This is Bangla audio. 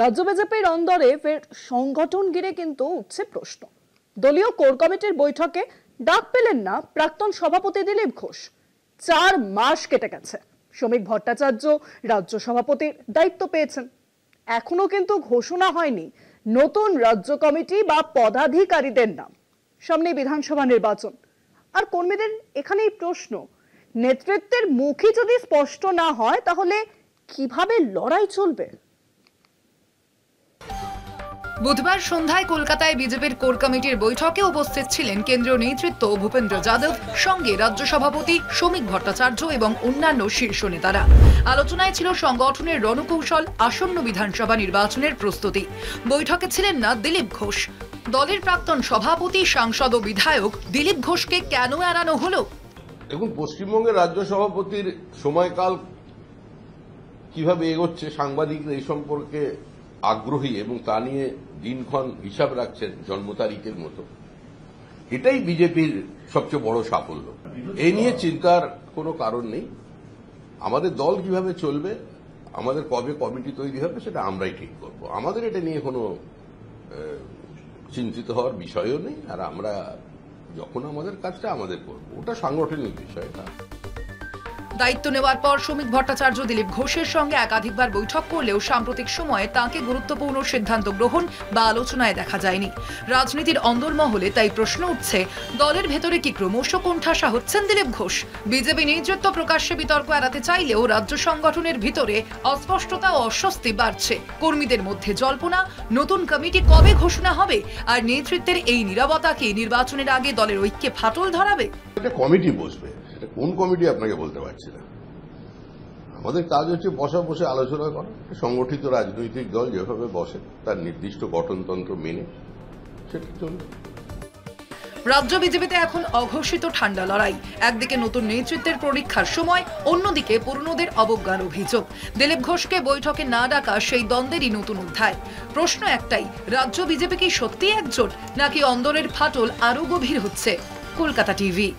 রাজ্য বিজেপির অন্দরে ফের সংগঠন ঘিরে কিন্তু উঠছে প্রশ্ন। দলীয় কোর কমিটির বৈঠকে ডাক পেলেন না প্রাক্তন সভাপতি দিলীপ ঘোষ। 4 মাস কেটে গেছে, শ্রমিক ভট্টাচার্য রাজ্য সভাপতির দায়িত্ব পেয়েছেন। এখনো কিন্তু ঘোষণা হয়নি নতুন রাজ্য কমিটি বা পদাধিকারীদের নাম। সামনে বিধানসভা নির্বাচন, আর কর্মীদের এখানেই প্রশ্ন, নেতৃত্বের মুখই যদি স্পষ্ট না হয় তাহলে কিভাবে লড়াই চলবে? বুধবার সন্ধ্যায় কলকাতায় বিজেপির কোর কমিটির বৈঠকে উপস্থিত ছিলেন কেন্দ্রীয় নেতৃত্ব ভূপেন্দ্র যাদব, সঙ্গে রাজ্য সভাপতি শ্রমিক ভট্টাচার্য এবং অন্যান্য শীর্ষ নেতারা। আলোচনায় ছিল সংগঠনের রণকৌশল, আসন্ন বিধানসভা নির্বাচনের প্রস্তুতি। বৈঠকে ছিলেন না দিলীপ ঘোষ। দলের প্রাক্তন সভাপতি, সাংসদ ও বিধায়ক দিলীপ ঘোষকে কেন এড়ানো হলো? দেখুন, পশ্চিমবঙ্গের রাজ্য সভাপতির সময়কাল কিভাবে এগোচ্ছে, সাংবাদিকরা এই সম্পর্কে আগ্রহী এবং তা নিয়ে দিনক্ষণ হিসাব রাখছেন জন্ম তারিখের মতো। এটাই বিজেপির সবচেয়ে বড় সাফল্য। এই নিয়ে চিন্তার কোনো কারণ নেই। আমাদের দল কিভাবে চলবে, আমাদের কবে কমিটি তৈরি হবে, সেটা আমরাই ঠিক করব। আমাদের এটা নিয়ে কোনো চিন্তিত হওয়ার বিষয়ও নেই। আর আমরা যখন আমাদের কাজটা আমাদের করব, ওটা সাংগঠনিক বিষয় না। দায়িত্ব নেওয়ার পর শ্রমিক ভট্টাচার্য দিলীপ ঘোষের সঙ্গে একাধিকবার বৈঠক করলেও সাম্প্রতিক সময়ে তাঁকে গুরুত্বপূর্ণ সিদ্ধান্ত গ্রহণ বা আলোচনায় দেখা যায়নি। রাজনীতির অন্দরমহলে তাই প্রশ্ন উঠছে, দলের ভেতরে কি ক্রমশ কোণঠাসা হচ্ছেন দিলীপ ঘোষ? বিজেপি নেতৃত্ব প্রকাশ্যে বিতর্ক এড়াতে চাইলেও রাজ্য সংগঠনের ভিতরে অস্পষ্টতা ও অস্বস্তি বাড়ছে। কর্মীদের মধ্যে জল্পনা, নতুন কমিটি কবে ঘোষণা হবে, আর নেতৃত্বের এই নীরবতা কি নির্বাচনের আগে দলের ঐক্যে ফাটল ধরাবে? এটা কমিটি বসবে, কোন কমিটি আপনাকে বলতে পারছি না। আমাদের কাজ হচ্ছে বসে আলোচনা করা। সংগঠিত রাজনৈতিক দল যেভাবে বসে তার নির্দিষ্ট গঠনতন্ত্র মেনে সেটা চলবে। রাজ্য বিজেপিতে এখন অঘোষিত ঠান্ডা লড়াই। একদিকে নতুন নেতৃত্বের পরীক্ষার সময়, অন্যদিকে পুরনোদের অবজ্ঞার অভিযোগ। দিলীপ ঘোষকে বৈঠকে না ডাকা সেই দ্বন্দ্বেরই নতুন অধ্যায়। প্রশ্ন একটাই, রাজ্য বিজেপি কি সত্যি একজোট, নাকি অন্দরের ফাটল আরো গভীর হচ্ছে? কলকাতা টিভি।